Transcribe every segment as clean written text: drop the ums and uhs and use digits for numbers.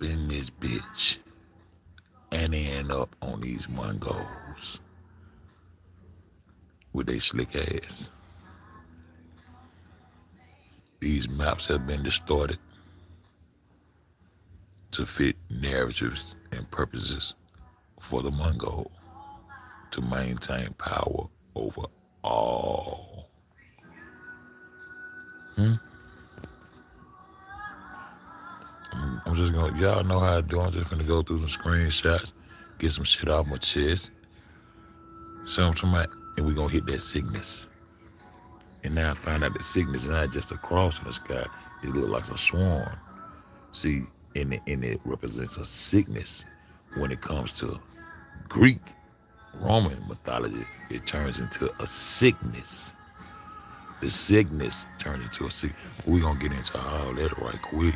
in this bitch and end up on these Mongols with they slick ass. These maps have been distorted to fit narratives and purposes for the Mongol to maintain power over all. Hmm? I'm just gonna, y'all know how I do. I'm just gonna go through some screenshots, get some shit off my chest, and we gonna hit that sickness. And now I find out the sickness is not just a cross in the sky. It look like a swan. See, and it represents a sickness. When it comes to Greek, Roman mythology, it turns into a sickness. The sickness turns into a sickness. We're gonna get into all that right quick.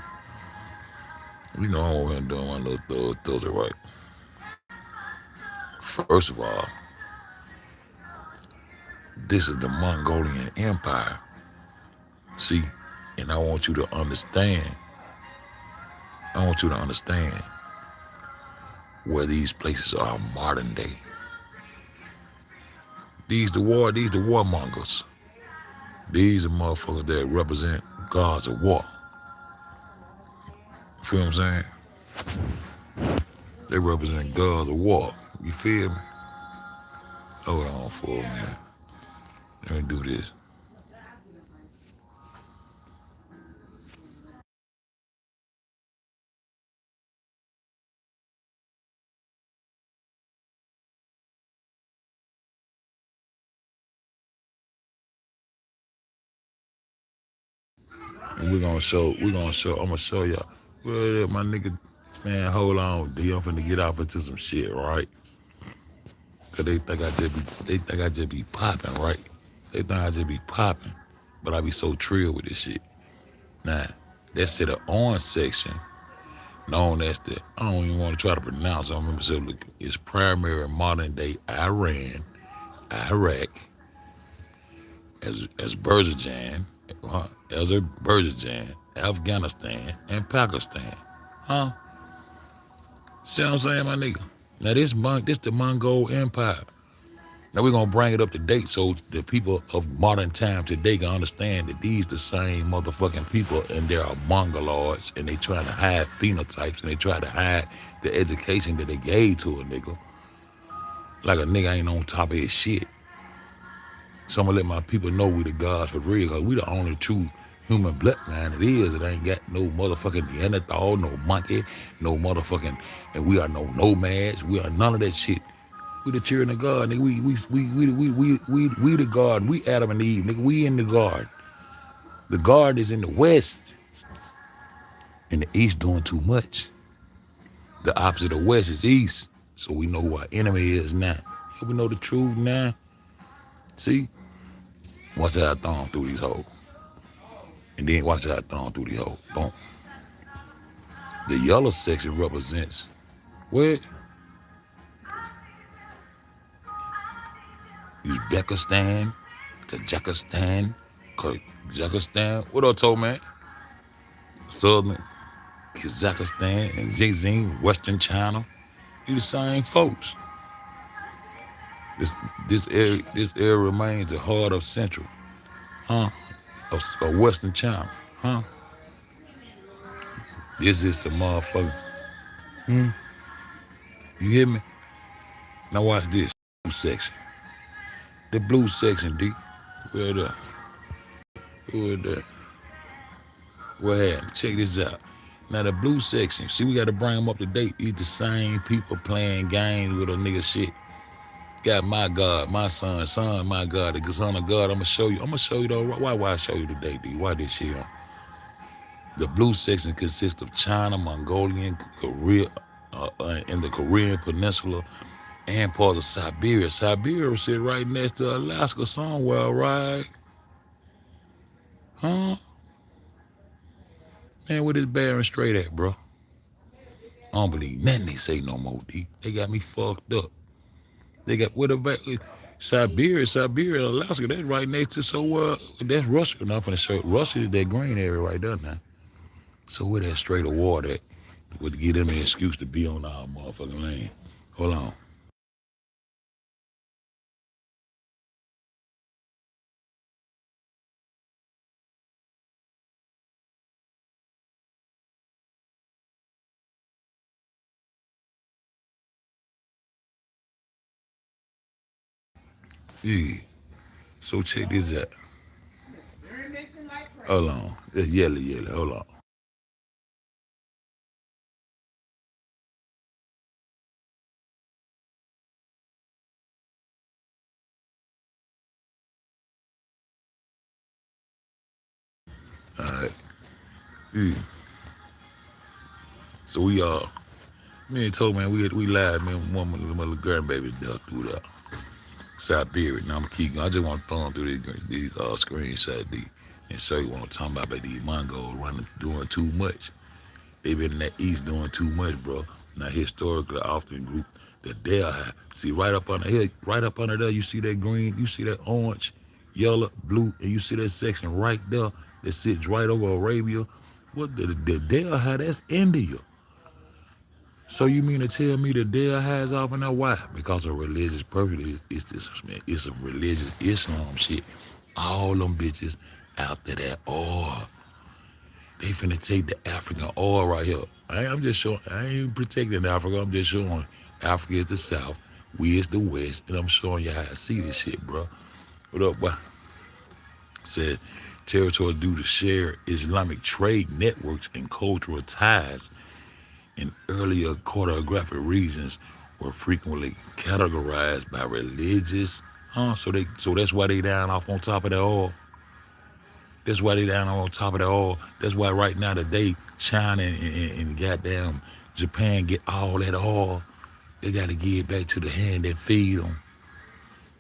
You know I'm over here doing my little those are right. First of all, this is the Mongolian Empire. See, and I want you to understand where these places are modern day. These the warmongers. These are motherfuckers that represent gods of war. You feel what I'm saying? They represent gods of war. You feel me? Hold on for a minute. Let me do this. And I'm gonna show y'all. Well, my nigga, man, hold on, D. I'm finna get off into some shit, right? Cause they think I just be popping, right? They think I just be popping, but I be so trill with this shit. Nah, that's in the orange section, known as the, I don't even want to try to pronounce it. I remember saying, look, it's primary modern day Iran, Iraq, as Azerbaijan, Azerbaijan, Afghanistan, and Pakistan. Huh? See what I'm saying, my nigga? Now this the Mongol Empire. Now we're gonna bring it up to date so the people of modern time today can understand that these the same motherfucking people and they are Mongoloids and they trying to hide phenotypes and they try to hide the education that they gave to a nigga. Like a nigga ain't on top of his shit. So I'm gonna let my people know we the gods for real, cause we the only true human bloodline it is. It ain't got no motherfucking Neanderthal, no monkey, no motherfucking, and we are no nomads. We are none of that shit. We the children of God, nigga. We the God. We Adam and Eve, nigga. We in the garden. The garden is in the west, and the east doing too much. The opposite of west is east, so we know who our enemy is now. We know the truth now. See, watch how I thumb through these holes. And then watch how I thumb through these holes. Boom. The yellow section represents where? Uzbekistan, Tajikistan, Kazakhstan. What up, told man? Southern Kazakhstan and Xinjiang, Western China. You the same folks. This area remains the heart of Central, huh? Of Western China, huh? This is the motherfucker. Hmm? You hear me? Now watch this. Blue section. The blue section, D. Where the? Where the? What happened? Check this out. Now the blue section. See, we got to bring them up to date. These the same people playing games with a nigga shit. Got my God, my son, my God, the son of God. I'ma show you though. Why I show you today, D? Why this shit? The blue section consists of China, Mongolian, Korea, in the Korean Peninsula, and parts of Siberia. Siberia sit right next to Alaska somewhere, right? Huh? Man, where this Barren Strait at, bro? I don't believe nothing they say no more, D. They got me fucked up. They got what about Siberia, Alaska? That's right next to that's Russia. Now I'm finna show you. Russia is that green area right there now. So where that Strait of water at? would give them an excuse to be on our motherfucking lane. Hold on. Yeah. So check this out. Hold on. It's yellow. Hold on. All right. Yeah. So me and told man we lied, man. One of my little grandbaby duck through the Siberia. Now I'm keep going. I just want to thumb through these screenshots and show you what I'm talking about. Like these Mongols running, doing too much. They been in that east doing too much, bro. Now historically, often group the Delhi. See right up under here, right up under there, you see that green, you see that orange, yellow, blue, and you see that section right there that sits right over Arabia. What the Delhi? That's India. So you mean to tell me the Delhi is off in there? Why? Because of religious purposes. It's some religious Islam shit. All them bitches after that oil. They finna take the African oil right here. I'm just showing, I ain't protecting Africa. I'm just showing Africa is the South, we is the West, and I'm showing you how I see this shit, bro. What up, boy? Said territories due to share Islamic trade networks and cultural ties in earlier cartographic regions were frequently categorized by religious. So that's why they down off on top of that oil. That's why they down on top of that oil. That's why right now today, China and goddamn Japan get all that oil. They got to give it back to the hand that feed them.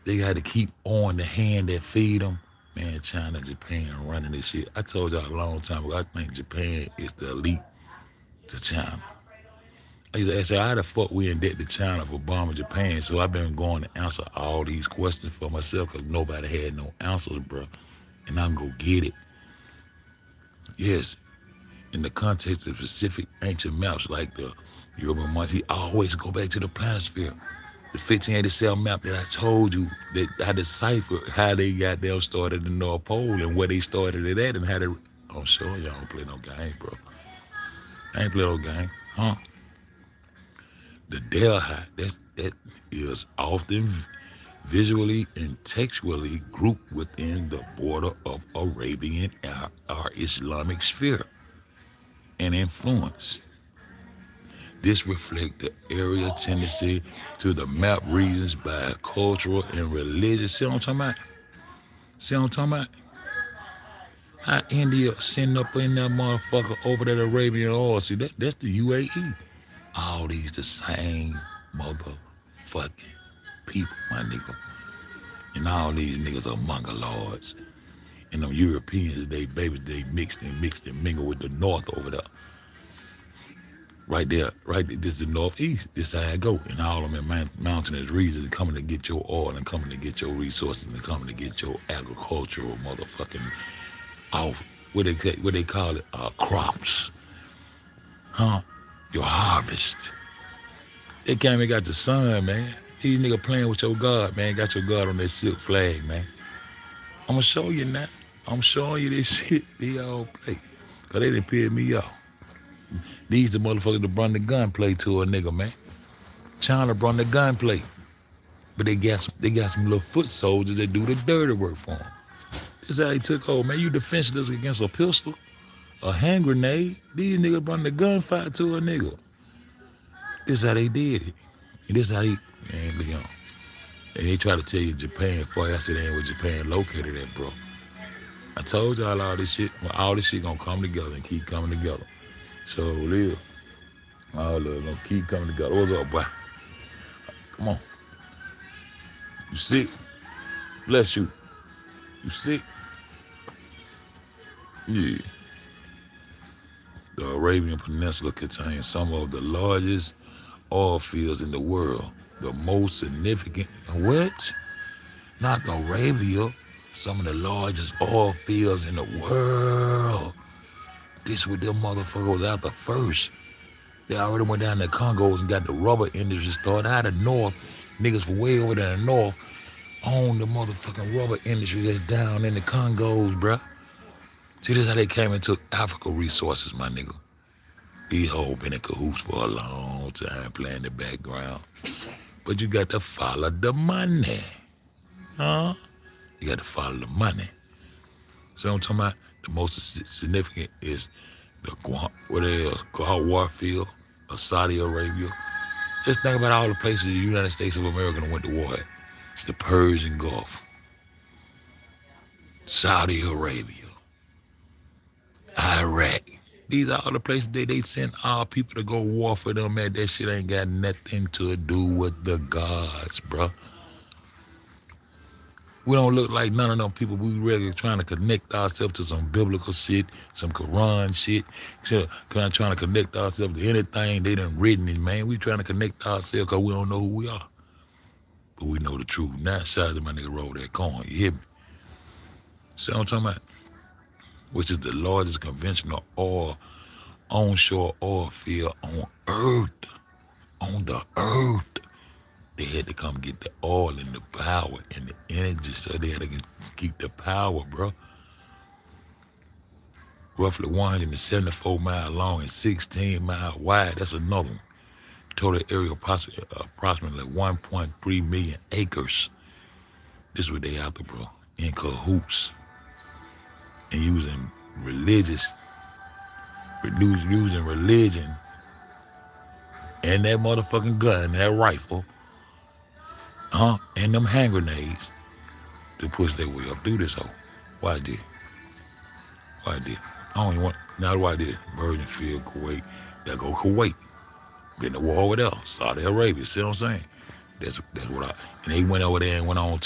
They got to keep on the hand that feed them. Man, China and Japan running this shit. I told y'all a long time ago, I think Japan is the elite to China. I said, how the fuck we in debt to China for bombing Japan? So I've been going to answer all these questions for myself because nobody had no answers, bro. And I'm going to get it. Yes, in the context of specific ancient maps like the European months, he always go back to the planisphere. The 1587 map that I told you, that I deciphered how they got them started the North Pole and where they started it at and how they... I'm sure y'all don't play no game, bro. I ain't play no game. Huh? The Delhi, that is often visually and textually grouped within the border of Arabian or Islamic sphere and influence. This reflects the area tendency to the map regions by cultural and religious. See what I'm talking about? See what I'm talking about? How India sitting up in that motherfucker over that Arabian oil. See, that's the UAE. All these the same motherfucking people, my nigga. And all these niggas are Mongoloids. And them Europeans, they mixed and mingled with the North over there. Right there, this is the Northeast. This how I go. And all of them in mountainous regions coming to get your oil and coming to get your resources and coming to get your agricultural motherfucking off. What they call it? Crops. Huh? Your harvest. They came and got the sun, man. These niggas playing with your God, man. Got your God on that silk flag, man. I'm gonna show you now. I'm showing you this shit. They all play. Cause they done pissed me off. These the motherfuckers that brought the gunplay to a nigga, man. China brought the gunplay. But they got some little foot soldiers that do the dirty work for them. This is how they took hold, man. You defenseless against a pistol, a hand grenade. These niggas brought the gunfire to a nigga. This is how they did it. And this is how they, man, look on. And they try to tell you Japan, for I said ain't where Japan located at, bro. I told y'all all this shit, well, all this shit gonna come together and keep coming together. So live. All of them gonna keep coming together. What's up, boy? Come on. You sick? Bless you. You sick? Yeah. The Arabian Peninsula contains some of the largest oil fields in the world. The most significant, what? Not Arabia. Some of the largest oil fields in the world. This what them motherfuckers was out the first. They already went down to the Congos and got the rubber industry started. Out of the north, niggas from way over there in the north own the motherfucking rubber industry that's down in the Congos, bruh. See, this is how they came and took Africa resources, my nigga. These hoes been in cahoots for a long time, playing the background. But you got to follow the money, huh? You got to follow the money. So I'm talking about the most significant is the Gulf War field of Saudi Arabia. Just think about all the places the United States of America went to war at. The Persian Gulf, Saudi Arabia, Iraq. These are all the places they send our people to go war for them, man. That shit ain't got nothing to do with the gods, bruh. We don't look like none of them people. We really trying to connect ourselves to some biblical shit, some Quran shit. Trying to connect ourselves to anything they done written in, man. We trying to connect ourselves because we don't know who we are. But we know the truth. Now, shout out to my nigga Roll That Corn. You hear me? So I'm talking about, which is the largest conventional onshore oil field on Earth. On the Earth. They had to come get the oil and the power and the energy, so they had to keep the power, bro. Roughly 174 miles long and 16 miles wide. That's another one. Total area approximately 1.3 million acres. This is what they out there, bro. In cahoots. And using religion and that motherfucking gun, that rifle, and them hand grenades to push their way up through this hole. Why did? I don't even want, now why did? Virgin Field, Kuwait, there go Kuwait. Been to war with them, Saudi Arabia, see what I'm saying? That's what and they went over there and went on,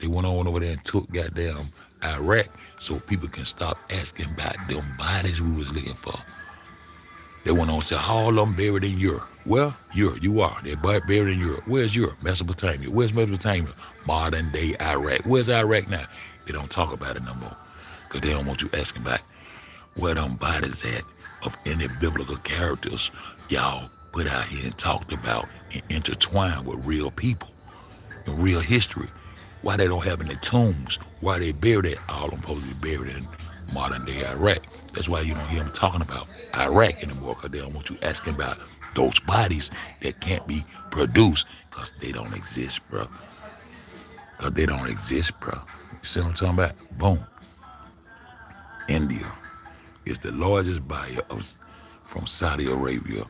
they went on over there and took goddamn Iraq so people can stop asking about them bodies we was looking for. They went on and said, all of them buried in Europe. Well, Europe, you are. They're buried in Europe. Where's Europe? Mesopotamia. Where's Mesopotamia? Modern day Iraq. Where's Iraq now? They don't talk about it no more because they don't want you asking about where them bodies at of any biblical characters y'all put out here and talked about and intertwined with real people and real history. Why they don't have any tombs? Why they buried it? All of them supposed to be buried in modern day Iraq. That's why you don't hear them talking about Iraq anymore, because they don't want you asking about those bodies that can't be produced because they don't exist, bro. You see what I'm talking about? Boom. India is the largest buyer from Saudi Arabia.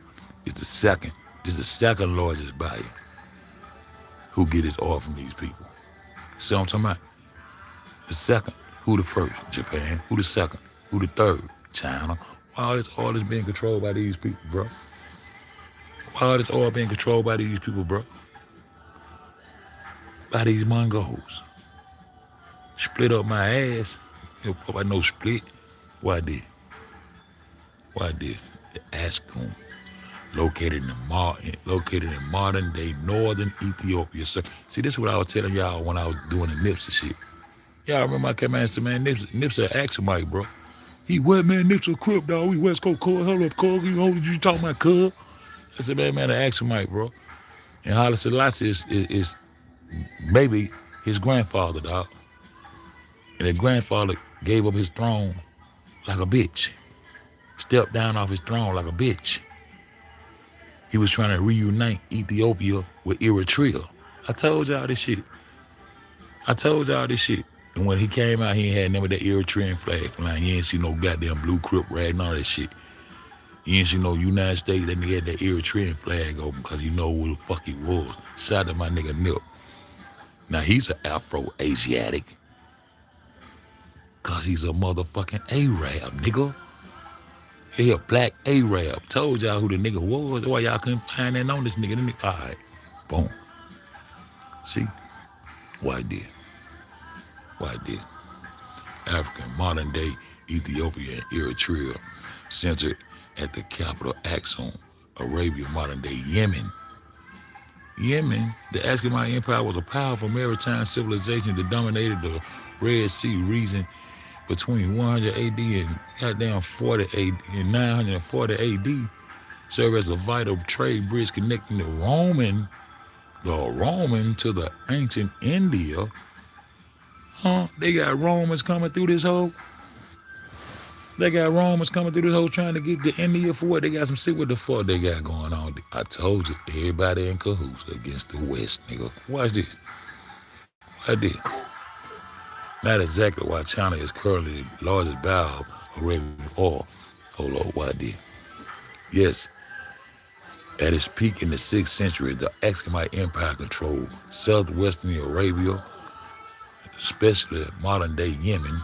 It's the second. This is the second largest buyer who get his oil from these people. See what I'm talking about? The second. Who the first? Japan. Who the second? Who the third? China. Why all this oil is being controlled by these people, bro? Why all this oil being controlled by these people, bro? By these Mongols. Split up my ass. You know, I know split. Why this? The Askum, located in modern day northern Ethiopia. So, see, this is what I was telling y'all when I was doing the Nipsey shit. Y'all remember I came out and said, man, Nipsey Axumite, bro. He what, man? Nipsey Crip, dog. We West Coast cuz. Hold up, cuz. You talking about cuz? I said, man, the Axumite, bro. And Haile Selassie is maybe his grandfather, dog. And his grandfather gave up his throne like a bitch. Stepped down off his throne like a bitch. He was trying to reunite Ethiopia with Eritrea. I told y'all this shit. And when he came out, he ain't had none of that Eritrean flag flying. You ain't see no goddamn blue crip rag and all that shit. You ain't see no United States, that nigga had that Eritrean flag open because he know who the fuck he was. Shout out to my nigga Nip. Now he's an Afro-Asiatic because he's a motherfucking Arab, nigga. He a black Arab. Told y'all who the nigga was. Why y'all couldn't find that on this nigga. All right, boom. See? Why did? African, modern day Ethiopia and Eritrea, centered at the capital Aksum, Arabia, modern day Yemen. The Ascomite Empire was a powerful maritime civilization that dominated the Red Sea region between 100 AD and goddamn 40 AD and 940 AD. serve as a vital trade bridge connecting the Roman to the ancient India. Huh? They got Romans coming through this whole. They got Romans coming through this whole trying to get to India for what? They got some shit. What the fuck they got going on? I told you, everybody in cahoots against the West, nigga. Watch this. Watch this. Not exactly why China is currently the largest buyer of Arabian oil. Hold on, why this? Yes, at its peak in the 6th century, the Aksumite Empire controlled southwestern Arabia, especially modern-day Yemen.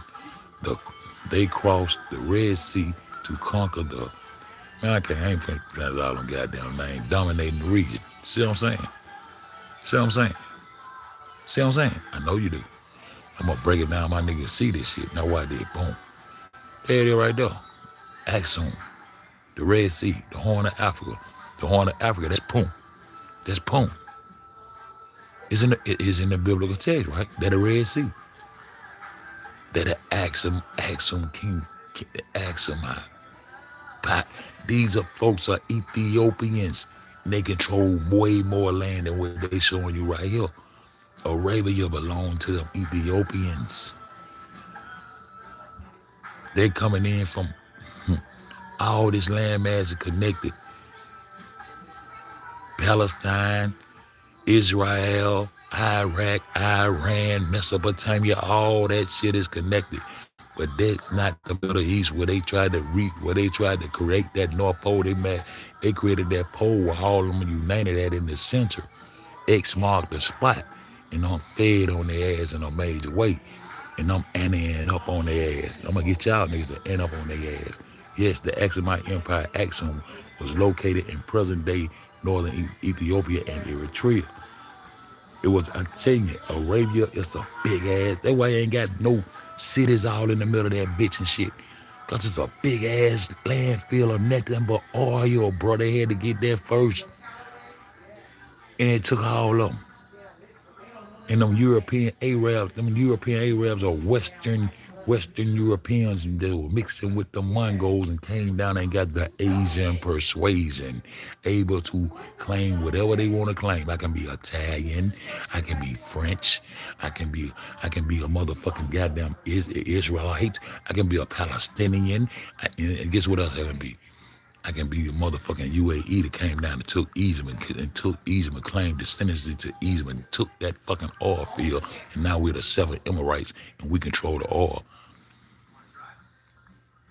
They crossed the Red Sea to conquer the. Man, I ain't finna pronounce all them goddamn names, dominating the region. See what I'm saying? See what I'm saying? See what I'm saying? I know you do. I'm gonna break it down, my niggas see this shit. Now why did? Boom. There it is right there. Aksum, the Red Sea, the Horn of Africa. The Horn of Africa, that's Pum. That's Pum. It's in the biblical text, right? That the Red Sea. That the Aksum King, the Aksumite. These folks are Ethiopians, and they control way more land than what they showing you right here. Arabia belonged to them Ethiopians. They coming in from all this land mass is connected. Palestine, Israel, Iraq, Iran, Mesopotamia, all that shit is connected. But that's not the Middle East where they tried to create that North Pole. They created that pole where all of them united at in the center. X marked the spot, and I'm fed on their ass in a major way. And I'm ending up on their ass. I'm gonna get y'all niggas to end up on their ass. Yes, the Aksumite Empire, Aksum, was located in present-day northern Ethiopia and Eritrea. It was, I'm telling you, Arabia is a big ass. That's why you ain't got no cities all in the middle of that bitch and shit. Cause it's a big ass landfill of nothing but oil, bro. They had to get there first. And it took all of them. And them European Arabs are Western Europeans, and they were mixing with the Mongols and came down and got the Asian persuasion, able to claim whatever they want to claim. I can be Italian, I can be French, I can be a motherfucking goddamn Israelite, I can be a Palestinian, and guess what else I can be? I can be the motherfucking UAE that came down and took Egypt and claimed descendancy to Egypt and took that fucking oil field, and now we're the 7 Emirates and we control the oil.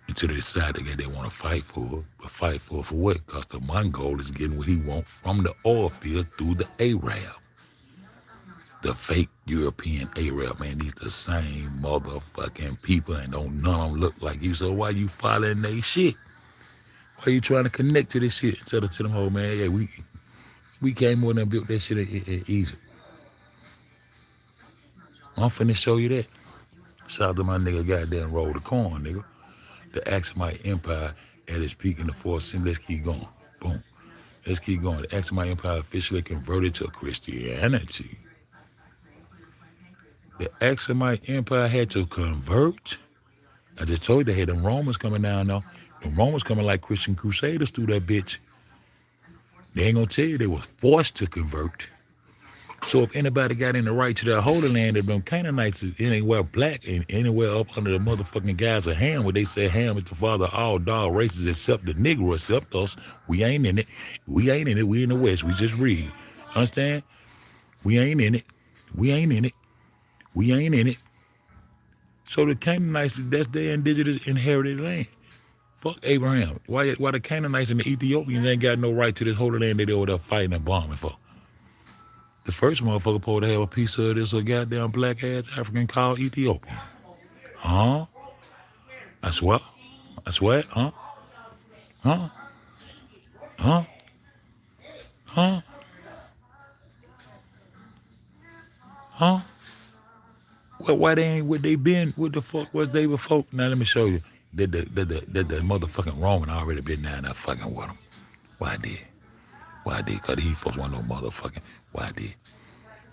Until they decide that they want to fight for it. But fight for what? Because the Mongol is getting what he wants from the oil field through the Arab. The fake European Arab, man, these the same motherfucking people and don't none of them look like you. So why you following they shit? Why you trying to connect to this shit? Tell them whole man, yeah, we came over and built that shit in Egypt. I'm finna show you that. Shout out to my nigga goddamn roll the corn, nigga. The Aksumite Empire at its peak in the 4th century. Let's keep going. Boom. Let's keep going. The Aksumite Empire officially converted to Christianity. The Aksumite Empire had to convert. I just told you they had them Romans coming down now. The Romans coming like Christian crusaders through that bitch. They ain't gonna tell you they was forced to convert. So if anybody got in the right to their Holy Land, if them Canaanites is anywhere black and anywhere up under the motherfucking guise of Ham, where they say Ham is the father of all dog races except the Negro, except us, we ain't in it. We ain't in it. We in the West. We just read. Understand? We ain't in it. We ain't in it. We ain't in it. So the Canaanites, that's their indigenous inherited land. Fuck Abraham. Why the Canaanites and the Ethiopians ain't got no right to this Holy Land that they over there fighting and bombing for? The first motherfucker supposed to have a piece of this a goddamn black ass African called Ethiopian. Huh? I swear. Huh? Huh? Huh? Huh? Huh? Well, why they ain't what they been? What the fuck was they before? Now let me show you. That the motherfucking Roman already been down there fucking with them. Why did? Cause these folks want no motherfucking. Why did?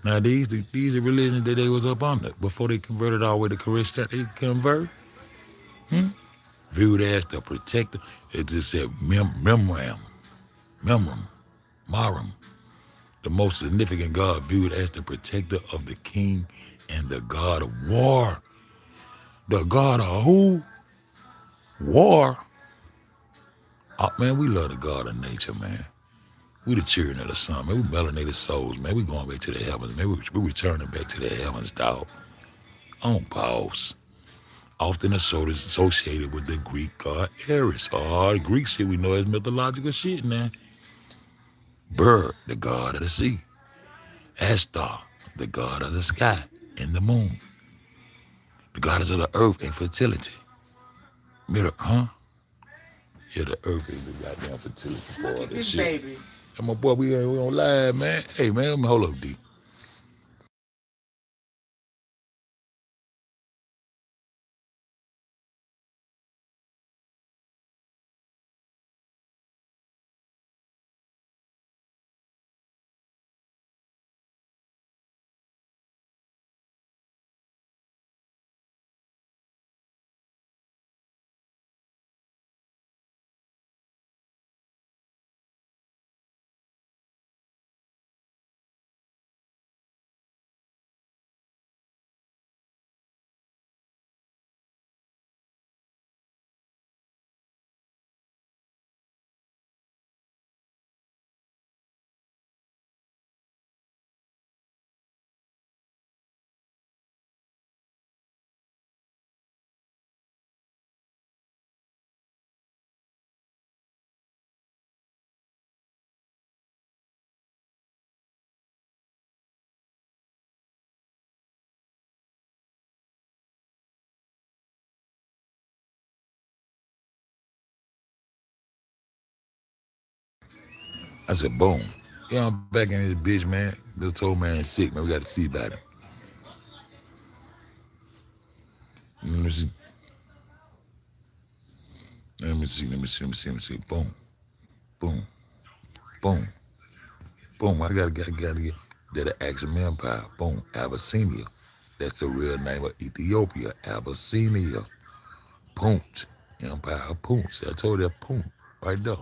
Now these are religions that they was up under before they converted all the way to Christianity. They convert. Viewed as the protector. It just said Memram. Memram, Maram, the most significant god viewed as the protector of the king and the god of war. The god of who? War. Oh, man, we love the god of nature, man. We the children of the sun, man. We melanated souls, man. We going back to the heavens, man. We returning back to the heavens, dog. On pause. Often associated with the Greek god Ares. Oh, the Greek shit we know is mythological shit, man. Bird, the god of the sea. Astar, the god of the sky and the moon. The goddess of the earth and fertility. Middle, huh? Yeah, the earth is the goddamn fertility part of this shit. Baby. And my boy, we on live, man. Hey, man, let me hold up, D. I said, boom. Yeah, I'm back in this bitch, man. This old man sick, man. We got to see about him. Let me see. Let me see. Let me see. Let me see. Let me see. Boom. Boom. Boom. Boom. I gotta get that Axum Empire. Boom. Abyssinia. That's the real name of Ethiopia. Abyssinia. Punt. Empire of Punt. I told you that Punt right there.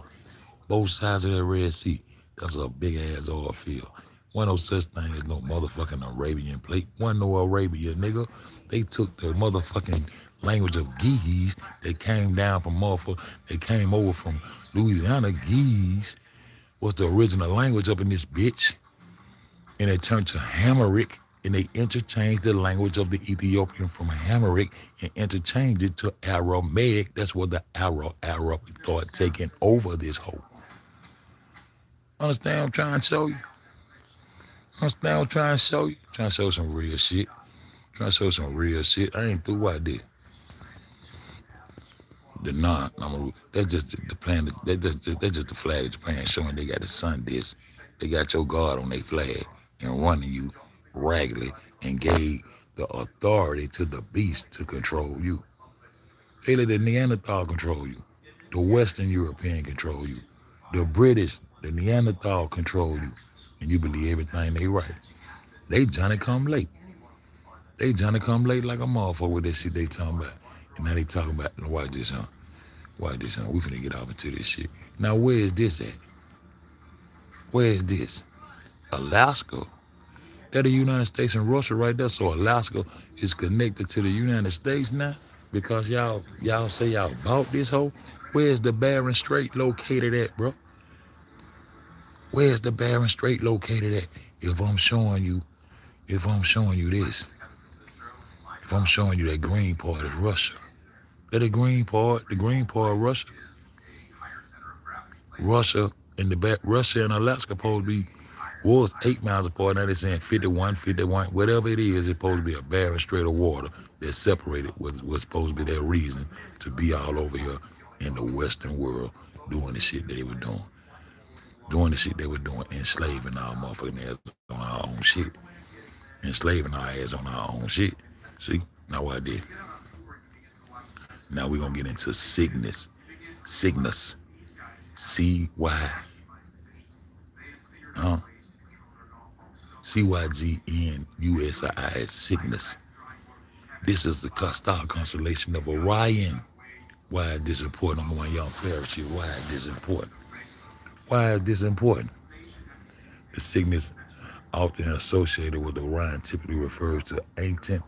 Both sides of that Red Sea. That's a big ass oil field. Wasn't no such thing as no motherfucking Arabian plate. Wasn't no Arabia, nigga. They took the motherfucking language of Geese. They came down from motherfucker. They came over from Louisiana. Geese was the original language up in this bitch. And it turned to Hameric. And they interchanged the language of the Ethiopian from Hameric and interchanged it to Aramaic. That's where the Arab started taking over this whole. Understand what I'm trying to show you? Understand what I'm trying to show you? Trying to show some real shit. Trying to show some real shit. I ain't through what this. That's just the plan. That's just the flag of Japan showing they got the sun disc. They got your God on their flag and running you raggedly and gave the authority to the beast to control you. They let the Neanderthal control you. The Western European control you. The British, the Neanderthal control you. And you believe everything they write. They Johnny come late. They Johnny come late like a motherfucker with that shit they talking about. And now they talking about, watch this, huh? Watch this, huh? We finna get off into this shit. Now, where is this at? Where is this? Alaska. That the United States and Russia right there. So Alaska is connected to the United States now because y'all say y'all bought this hoe. Where's the Bering Strait located at, bro? Where's the Bering Strait located at? If I'm showing you this, if I'm showing you that green part is Russia. That the green part Russia. Russia and Alaska supposed to be was 8 miles apart. Now they're saying 51, whatever it is, it's supposed to be a Bering Strait of water that separated was supposed to be their reason to be all over here in the Western world doing the shit that they were doing. Doing the shit they were doing, enslaving our motherfucking ass on our own shit. Enslaving our ass on our own shit. See? Now what I did. Now we're gonna get into Cygnus. Cygnus. C-Y. C-Y-G-N-U-S-I-S. Cygnus. This is the star constellation of Orion. Why is this important? I'm going young fairy shit. Why is this important? Why is this important? The cygnus, often associated with Orion, typically refers to ancient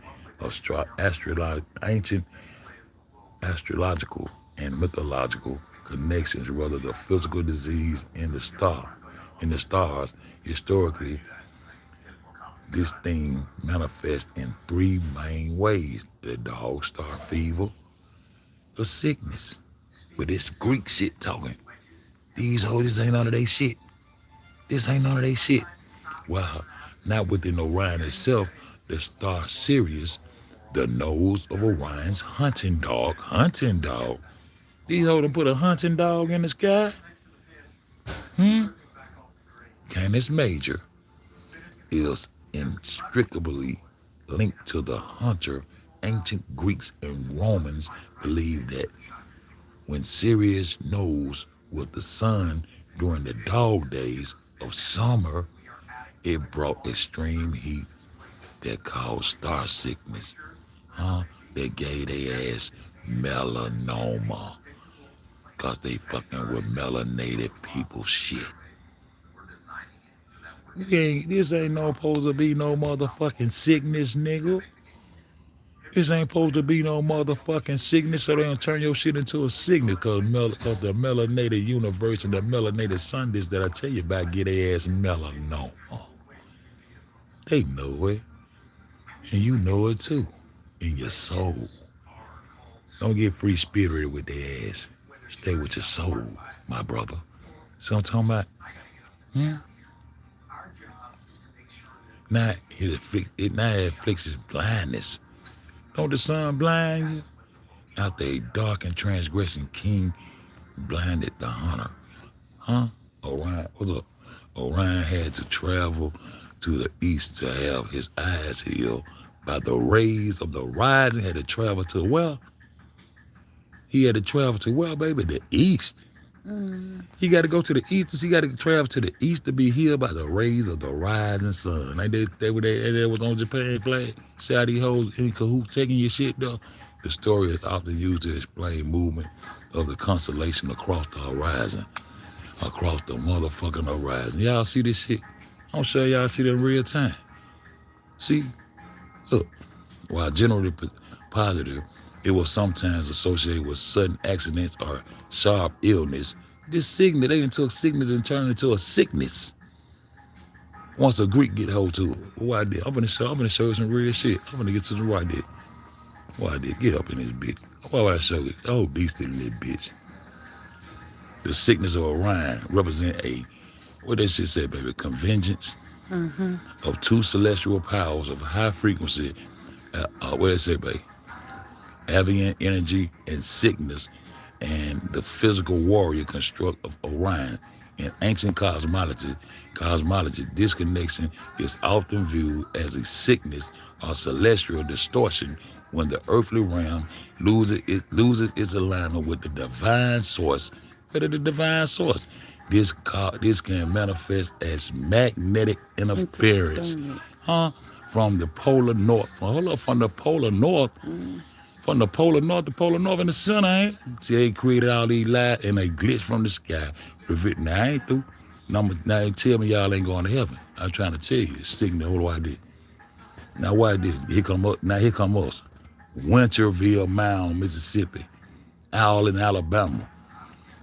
astrological and mythological connections, rather than physical disease in the stars. Historically, this theme manifests in three main ways: the dog star fever, the sickness. But this Greek shit talking. These hoes ain't none of they shit. This ain't none of they shit. While not within Orion itself, the star Sirius, the nose of Orion's hunting dog. Hunting dog. These hoes done put a hunting dog in the sky? Hmm? Canis Major is inextricably linked to the hunter. Ancient Greeks and Romans believed that when Sirius nose was the sun during the dog days of summer, it brought extreme heat that caused star sickness. Huh? They gave their ass melanoma. Cause they fucking with melanated people shit. This ain't no supposed to be no motherfucking sickness, nigga. This ain't supposed to be no motherfucking sickness, so they don't turn your shit into a sickness. Cause the melanated universe and the melanated Sundays that I tell you about get their ass melanoma. They know it. And you know it too. In your soul. Don't get free spirited with their ass. Stay with your soul, my brother. See what I'm talking about? Hmm? Now it afflicts his blindness. Don't the sun blind you? After a dark and transgression king blinded the hunter. Huh? Orion, what's up? Orion had to travel to the east to have his eyes healed by the rays of the rising. Had to travel to where? He had to travel to where, baby? The east. He got to go to the east. He got to travel to the east to be healed by the rays of the rising sun. Like they was on Japan flag. Saudi hoes in cahoots taking your shit though. The story is often used to explain movement of the constellation across the horizon. Across the motherfucking horizon. Y'all see this shit? I'm sure y'all see that in real time. See? Look. While generally positive, it was sometimes associated with sudden accidents or sharp illness. This sickness, they done took sickness and turned it into a sickness. Once a Greek get hold to it. What I did? I'm gonna show you some real shit. I'm gonna get to the what I did. What I did? Get up in this bitch. What I show you? Oh, beast in this bitch. The sickness of Orion represent what that shit say, baby? Convergence of two celestial powers of high frequency. What they say, baby? Avian energy and sickness, and the physical warrior construct of Orion. In ancient cosmology, this connection is often viewed as a sickness or celestial distortion when the earthly realm loses its alignment with the divine source. What is the divine source? This can manifest as magnetic interference, from the polar north. From the polar north. From the polar north to polar north in the center, ain't it? See, they created all these lights and they glitch from the sky. Now, I ain't through. Now, tell me y'all ain't going to heaven. I'm trying to tell you. Sticking to what I did. Now, what I did? Here come us. Winterville Mound, Mississippi. Owl in Alabama.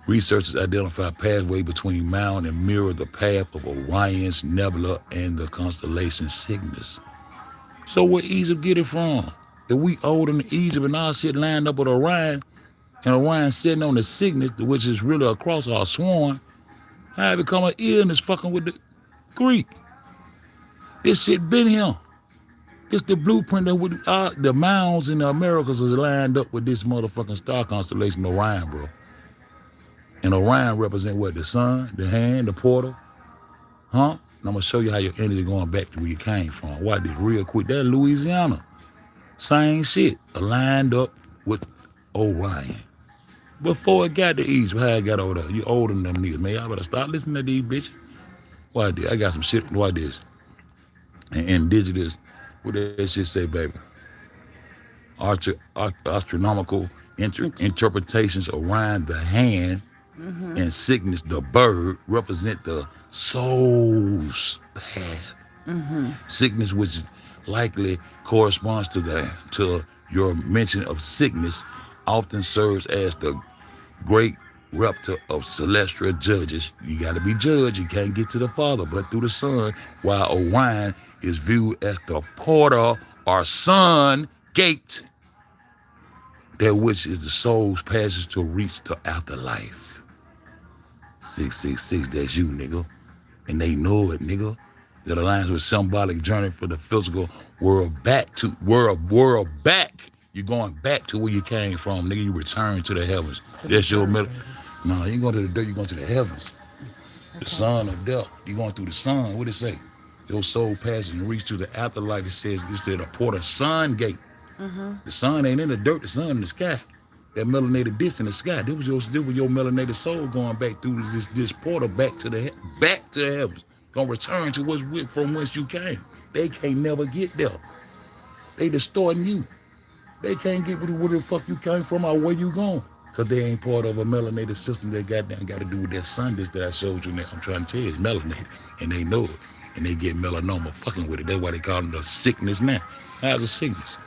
Researchers identify a pathway between Mound and mirror the path of Orion's nebula and the constellation Cygnus. So where Egypt get it from? If we older than Egypt and our shit lined up with Orion, and Orion sitting on the Cygnus, which is really across our swan, how it become an illness fucking with the Greek? This shit been here. It's the blueprint that with the mounds in the Americas is lined up with this motherfucking star constellation Orion, bro. And Orion represent what? The sun, the hand, the portal, huh? And I'm gonna show you how your energy going back to where you came from. Watch this real quick. That's Louisiana. Same shit, aligned up with Orion. Before it got to Egypt, how it got over there. You older than them niggas, man. Y'all better start listening to these bitches. Why this? I got some shit. Why this? And indigenous, what that shit say, baby? Astronomical interpretations Orion the hand And sickness, the bird, represent the soul's path. Sickness, which likely corresponds to your mention of sickness, often serves as the great raptor of celestial judges. You got to be judged. You can't get to the Father but through the Son, while Orion is viewed as the portal or sun gate, that which is the soul's passage to reach the afterlife. 666, that's you, nigga. And they know it, nigga. That aligns with symbolic journey for the physical world back to world back. You're going back to where you came from, nigga. You return to the heavens. That's your middle. No, you ain't going to the dirt, you're going to the heavens. The sun of death. You're going through the sun. What it say? Your soul passes and reach to the afterlife. It says it's the portal sun gate. The sun ain't in the dirt, the sun in the sky. That melanated disc in the sky. This was your melanated soul going back through this portal back to the heavens. Gonna return to from whence you came. They can't never get there. They distorting you. They can't get where the fuck you came from or where you going. Cause they ain't part of a melanated system that got to do with that sun disc that I showed you now. I'm trying to tell you, it's melanated. And they know it. And they get melanoma fucking with it. That's why they call them the sickness now. How's a sickness?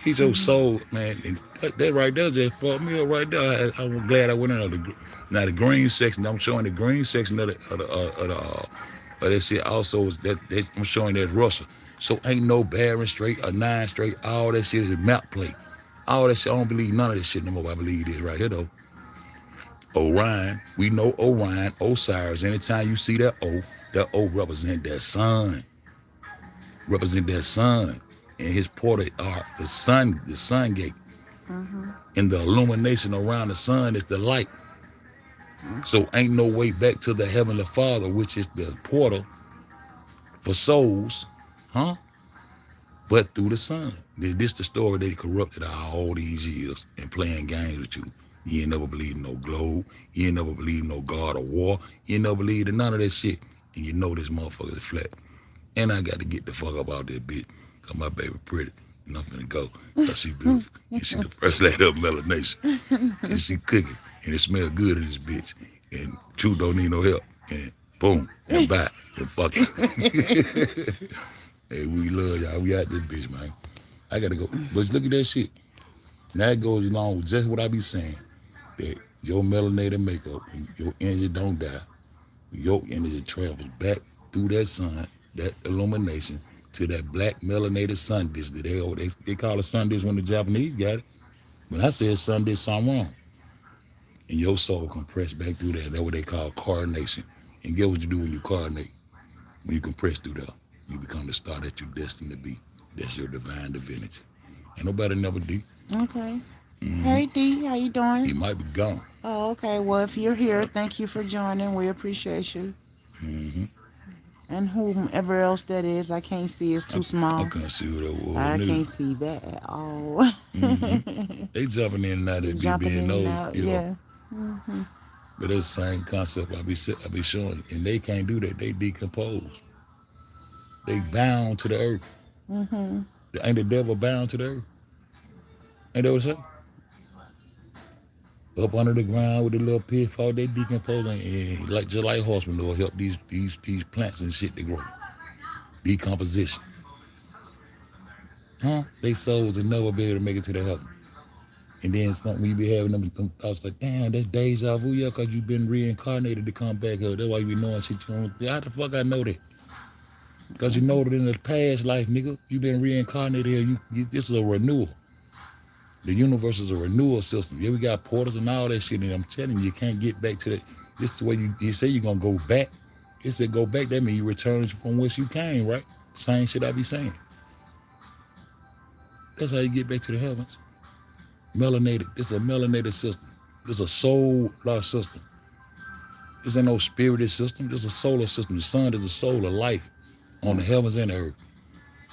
He's your soul, man. And that right there just fucked me up right there. I'm glad I went in the green section. I'm showing the green section of that shit also is that I'm showing that's Russia. So ain't no bearing straight or 9 straight. All that shit is a map plate. All that shit, I don't believe none of this shit no more. I believe this right here though. Orion, we know Orion, Osiris. Anytime you see that O represent that sun. Represent that sun. And his portal are the sun gate. And the illumination around the sun is the light. So ain't no way back to the Heavenly Father, which is the portal for souls, but through the sun. This the story they corrupted all these years and playing games with you. You ain't never believed in no globe. You ain't never believed in no God of war. You ain't never believed in none of that shit. And you know this motherfucker is flat. And I got to get the fuck up out there, bitch. Cause my baby pretty. And I'm finna go. Cause she beautiful. And she the first lady of melanation. And she cooking. And it smells good in this bitch. And True don't need no help. And boom. And bye. And fuck it. Hey, we love y'all. We out this bitch, man. I gotta go. But look at that shit. Now it goes along with just what I be saying. That your melanated makeup and your energy don't die. Your energy travels back through that sun, that illumination, to that black melanated sun disk that they call it sun disk when the Japanese got it. When I said sun disk, something wrong. And your soul compress back through there. That's what they call coronation. And get what you do when you coronate. When you compress through there, you become the star that you're destined to be. That's your divine divinity. Ain't nobody never D. Okay. Hey D, how you doing? He might be gone. Oh, okay. Well, if you're here, thank you for joining. We appreciate you. And whomever else that is, I can't see. It's too small. I can't see who that was. I can't see that at all. They jumping in and out of Jumping being in and out, those, yeah. But that's the same concept I be showing. And they can't do that. They decompose. They bound to the earth. Ain't the devil bound to the earth? Ain't that what it say? Up under the ground with the little pitfall, they decomposing, and just like horsemen, they'll help these plants and shit to grow. Decomposition. They souls will never be able to make it to the heaven. And then something you be having them thoughts like, damn, that's deja vu, yeah, because you've been reincarnated to come back here. That's why you be knowing shit you don't. How the fuck I know that? Because you know that in the past life, nigga, you've been reincarnated here. This is a renewal. The universe is a renewal system. Yeah, we got portals and all that shit, and I'm telling you can't get back to that. This is the way you say you're going to go back. It said go back, that means you return from whence you came, right? Same shit I be saying. That's how you get back to the heavens. Melanated. It's a melanated system. It's a solar system. This ain't no spirited system. This is a solar system. The sun is the soul of life on the heavens and the earth.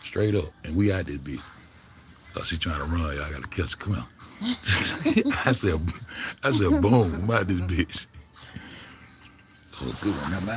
Straight up. And we out this bitch. She trying to run, y'all gotta catch her. Come on. I said, boom, I'm out this bitch. Oh, good one.